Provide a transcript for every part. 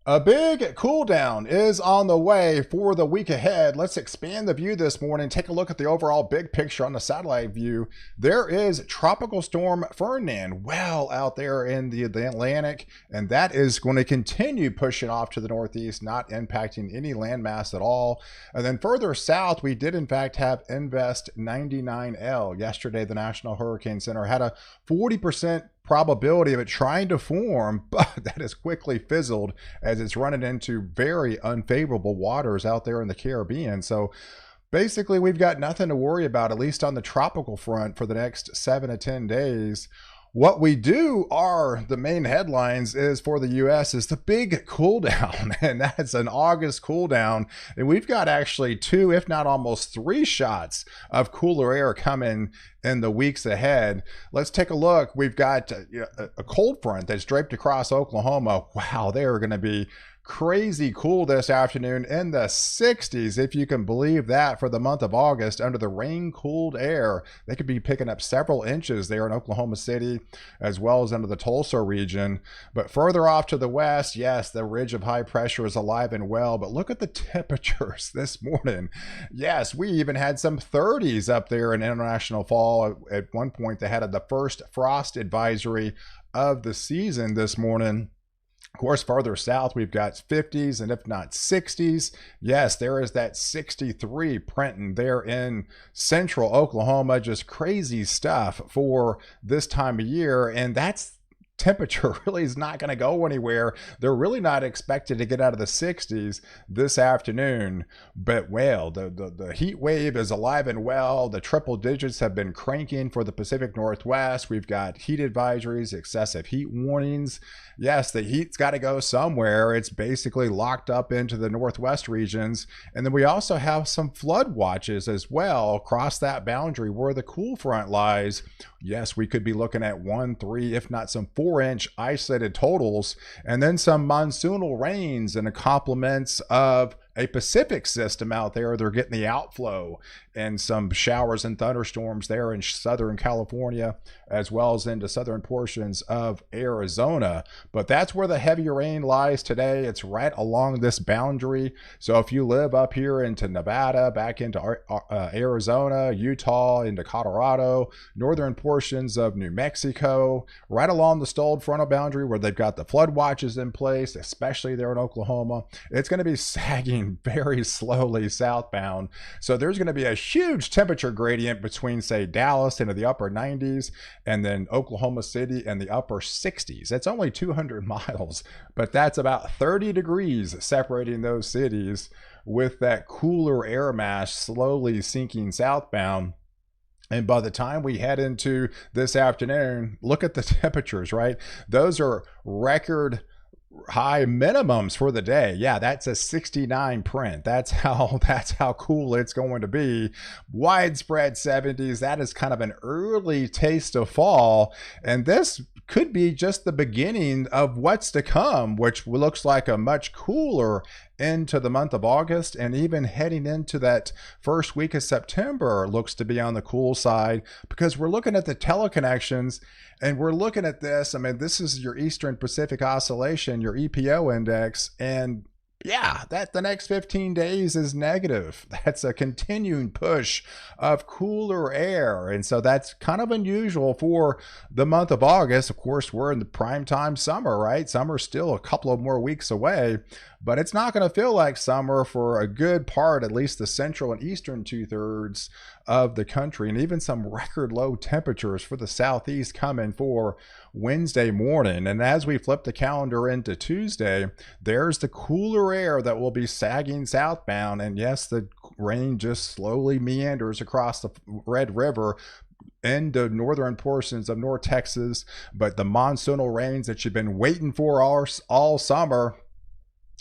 A big cool down is on the way for the week ahead. Let's expand the view this morning. Take a look at the overall big picture on the satellite view. There is Tropical Storm Ferdinand well out there in the Atlantic, and that is going to continue pushing off to the northeast, not impacting any landmass at all. And then further south, we did in fact have Invest 99L. Yesterday, the National Hurricane Center had a 40% probability of it trying to form, but that has quickly fizzled as it's running into very unfavorable waters out there in the Caribbean. So basically, we've got nothing to worry about, at least on the tropical front, for the next 7 to 10 days. What we do are the main headlines is for the U.S. is the big cool down, and that's an August cool down. And we've got actually 2, if not almost 3 shots of cooler air coming in the weeks ahead. Let's take a look. We've got a cold front that's draped across Oklahoma. Wow, they are going to be crazy cool this afternoon in the 60s, if you can believe that, for the month of August under the rain cooled air. They could be picking up several inches there in Oklahoma City as well as under the Tulsa region. But further off to the west, yes, the ridge of high pressure is alive and well, but look at the temperatures this morning. Yes, we even had some 30s up there in International Fall. At one point they had the first frost advisory of the season this morning. Of course, farther south, we've got 50s and if not 60s. Yes, there is that 63 printing there in central Oklahoma. Just crazy stuff for this time of year. And that's temperature really is not going to go anywhere. They're really not expected to get out of the 60s this afternoon. But well, the heat wave is alive and well. The triple digits have been cranking for the Pacific Northwest. We've got heat advisories, excessive heat warnings. Yes, the heat's got to go somewhere. It's basically locked up into the Northwest regions. And then we also have some flood watches as well across that boundary where the cool front lies. Yes, we could be looking at 1, 3, if not some 4-inch isolated totals, and then some monsoonal rains and the complements of a Pacific system out there. They're getting the outflow and some showers and thunderstorms there in Southern California, as well as into southern portions of Arizona. But that's where the heavier rain lies today. It's right along this boundary. So if you live up here into Nevada, back into Arizona, Utah, into Colorado, northern portions of New Mexico, right along the stalled frontal boundary where they've got the flood watches in place, especially there in Oklahoma, it's going to be sagging very slowly southbound. So there's going to be a huge temperature gradient between, say, Dallas into the upper 90s and then Oklahoma City and the upper 60s. It's only 200 miles, but that's about 30 degrees separating those cities, with that cooler air mass slowly sinking southbound. And by the time we head into this afternoon, look at the temperatures, right? Those are record high minimums for the day. Yeah, that's a 69 print. That's how cool it's going to be. Widespread 70s. That is kind of an early taste of fall, and this could be just the beginning of what's to come, which looks like a much cooler into the month of August, and even heading into that first week of September looks to be on the cool side, because we're looking at the teleconnections and we're looking at this. I mean, this is your Eastern Pacific Oscillation, your EPO index, and yeah, that the next 15 days is negative. That's a continuing push of cooler air. And so that's kind of unusual for the month of August. Of course, we're in the prime time summer, right? Summer's still a couple of more weeks away, but it's not going to feel like summer for a good part, at least the central and eastern 2/3 of the country, and even some record low temperatures for the southeast coming for Wednesday morning. And as we flip the calendar into Tuesday, there's the cooler air that will be sagging southbound. And yes, the rain just slowly meanders across the Red River into northern portions of North Texas. But the monsoonal rains that you've been waiting for all summer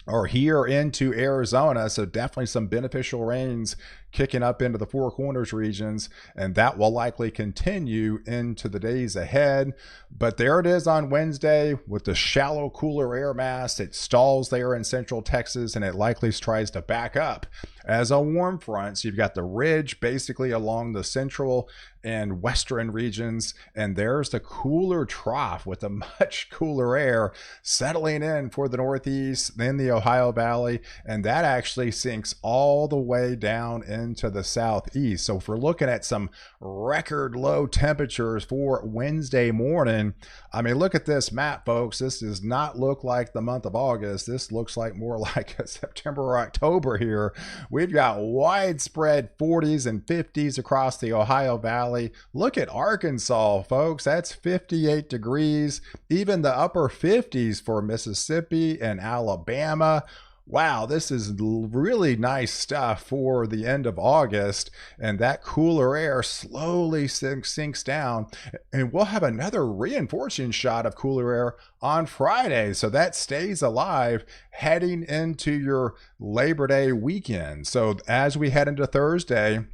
are here into Arizona. So definitely some beneficial rains kicking up into the Four Corners regions, and that will likely continue into the days ahead. But there it is on Wednesday with the shallow cooler air mass. It stalls there in central Texas, and it likely tries to back up as a warm front. So you've got the ridge basically along the central and western regions, and there's the cooler trough with a much cooler air settling in for the northeast, then the Ohio Valley, and that actually sinks all the way down into the southeast. So if we're looking at some record low temperatures for Wednesday morning, I mean, look at this map, folks. This does not look like the month of August. This looks like more like a September or October here. We've got widespread 40s and 50s across the Ohio Valley. Look at Arkansas, folks. That's 58 degrees, even the upper 50s for Mississippi and Alabama. Wow, this is really nice stuff for the end of August, and that cooler air slowly sinks down, and we'll have another reinforcing shot of cooler air on Friday, so that stays alive heading into your Labor Day weekend. So as we head into Thursday,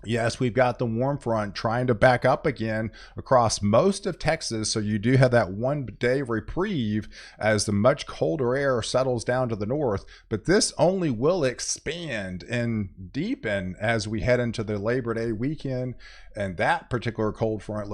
yes, we've got the warm front trying to back up again across most of Texas. So you do have that 1 day reprieve as the much colder air settles down to the north. But this only will expand and deepen as we head into the Labor Day weekend. And that particular cold front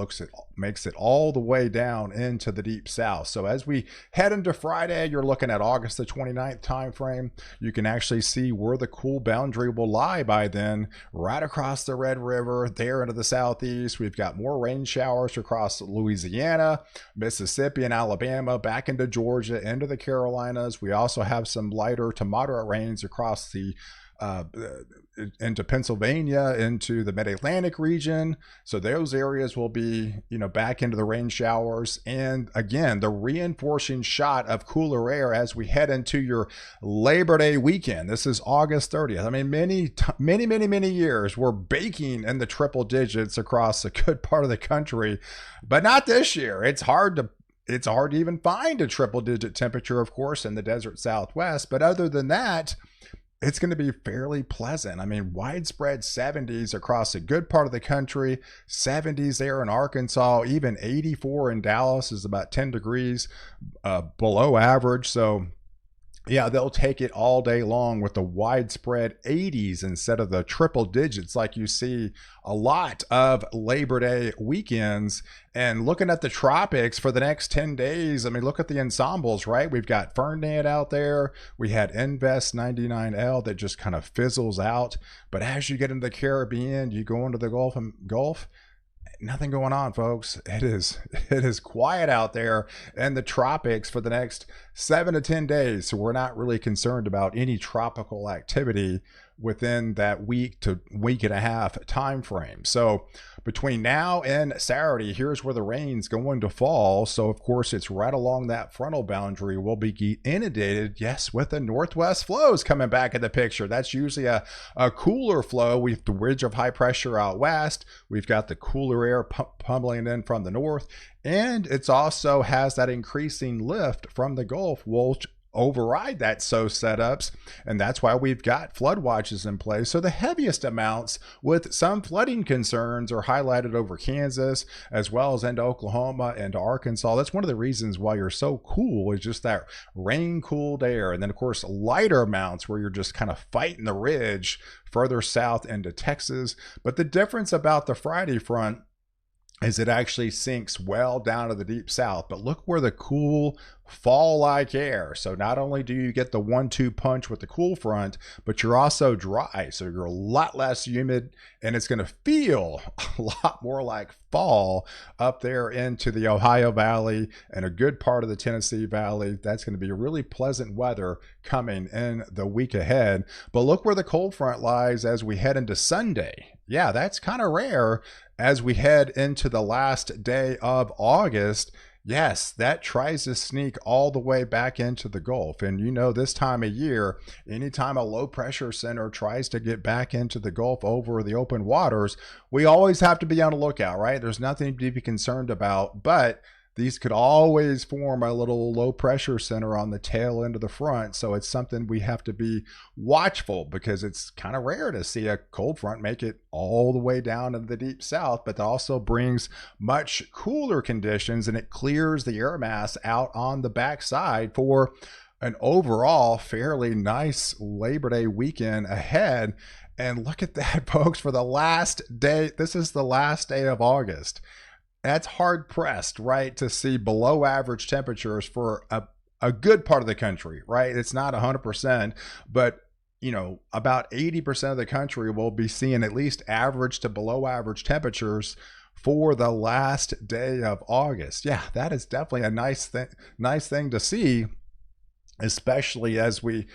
makes it all the way down into the deep south. So as we head into Friday, you're looking at August the 29th time frame. You can actually see where the cool boundary will lie by then, right across the Red River there into the southeast. We've got more rain showers across Louisiana, Mississippi, and Alabama, back into Georgia, into the Carolinas. We also have some lighter to moderate rains across the into Pennsylvania, into the mid-Atlantic region. So those areas will be, back into the rain showers. And again, the reinforcing shot of cooler air as we head into your Labor Day weekend. This is August 30th. I mean, many years we're baking in the triple digits across a good part of the country, but not this year. It's hard to even find a triple digit temperature, of course, in the desert Southwest. But other than that, it's going to be fairly pleasant. I mean, widespread 70s across a good part of the country, 70s there in Arkansas, even 84 in Dallas is about 10 degrees below average. So yeah, they'll take it all day long with the widespread 80s instead of the triple digits like you see a lot of Labor Day weekends. And looking at the tropics for the next 10 days, I mean, look at the ensembles, right? We've got Fernand out there. We had Invest 99L that just kind of fizzles out. But as you get into the Caribbean, you go into the Gulf, nothing going on, folks. It is quiet out there in the tropics for the next 7 to 10 days. So we're not really concerned about any tropical activity within that week to week and a half time frame. So between now and Saturday, here's where the rain's going to fall. So of course it's right along that frontal boundary. We'll be inundated, yes, with the northwest flows coming back in the picture. That's usually a cooler flow. We've the ridge of high pressure out west. We've got the cooler air pummeling in from the north, and it's also has that increasing lift from the Gulf, which override that SO setups, and that's why we've got flood watches in place. So the heaviest amounts with some flooding concerns are highlighted over Kansas as well as into Oklahoma and Arkansas. That's one of the reasons why you're so cool, is just that rain cooled air. And then of course lighter amounts where you're just kind of fighting the ridge further south into Texas. But the difference about the Friday front is it actually sinks well down to the deep south. But look where the cool fall-like air. So not only do you get the 1-2 punch with the cool front, but you're also dry. So you're a lot less humid, and it's going to feel a lot more like fall up there into the Ohio Valley and a good part of the Tennessee Valley. That's going to be really pleasant weather coming in the week ahead. But look where the cold front lies as we head into Sunday. Yeah, that's kind of rare as we head into the last day of August. Yes, that tries to sneak all the way back into the Gulf. And this time of year, anytime a low pressure center tries to get back into the Gulf over the open waters, we always have to be on the lookout, right? There's nothing to be concerned about, but these could always form a little low pressure center on the tail end of the front. So it's something we have to be watchful, because it's kind of rare to see a cold front make it all the way down into the deep south, but that also brings much cooler conditions, and it clears the air mass out on the backside for an overall fairly nice Labor Day weekend ahead. And look at that, folks, for the last day. This is the last day of August. That's hard pressed, right, to see below average temperatures for a good part of the country, right? It's not 100%, but about 80% of the country will be seeing at least average to below average temperatures for the last day of August. Yeah, that is definitely a nice thing to see, especially as we,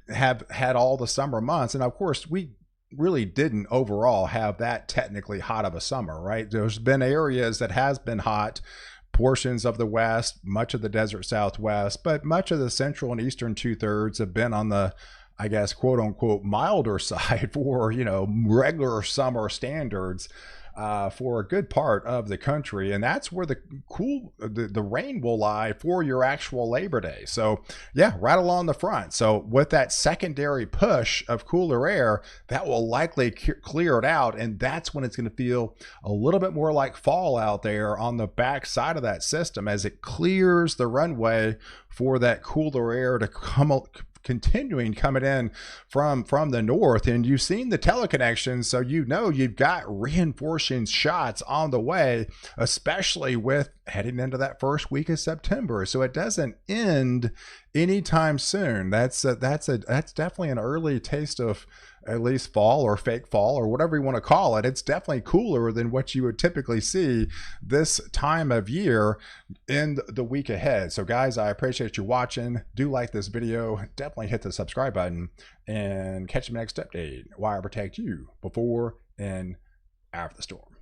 have had all the summer months. And of course, we really didn't overall have that technically hot of a summer, right? There's been areas that has been hot, portions of the West, much of the desert Southwest, but much of the central and eastern 2/3 have been on the, I guess, quote unquote, milder side for, regular summer standards for a good part of the country. And that's where the rain will lie for your actual Labor Day. So yeah, right along the front. So with that secondary push of cooler air, that will likely clear it out. And that's when it's going to feel a little bit more like fall out there on the back side of that system as it clears the runway for that cooler air to continuing coming in from the north. And you've seen the teleconnections, so you've got reinforcing shots on the way, especially with heading into that first week of September. So it doesn't end anytime soon. That's definitely an early taste of at least fall or fake fall or whatever you want to call it. It's definitely cooler than what you would typically see this time of year in the week ahead. So guys, I appreciate you watching. Do like this video. Definitely hit the subscribe button and catch the next update while I protect you before and after the storm.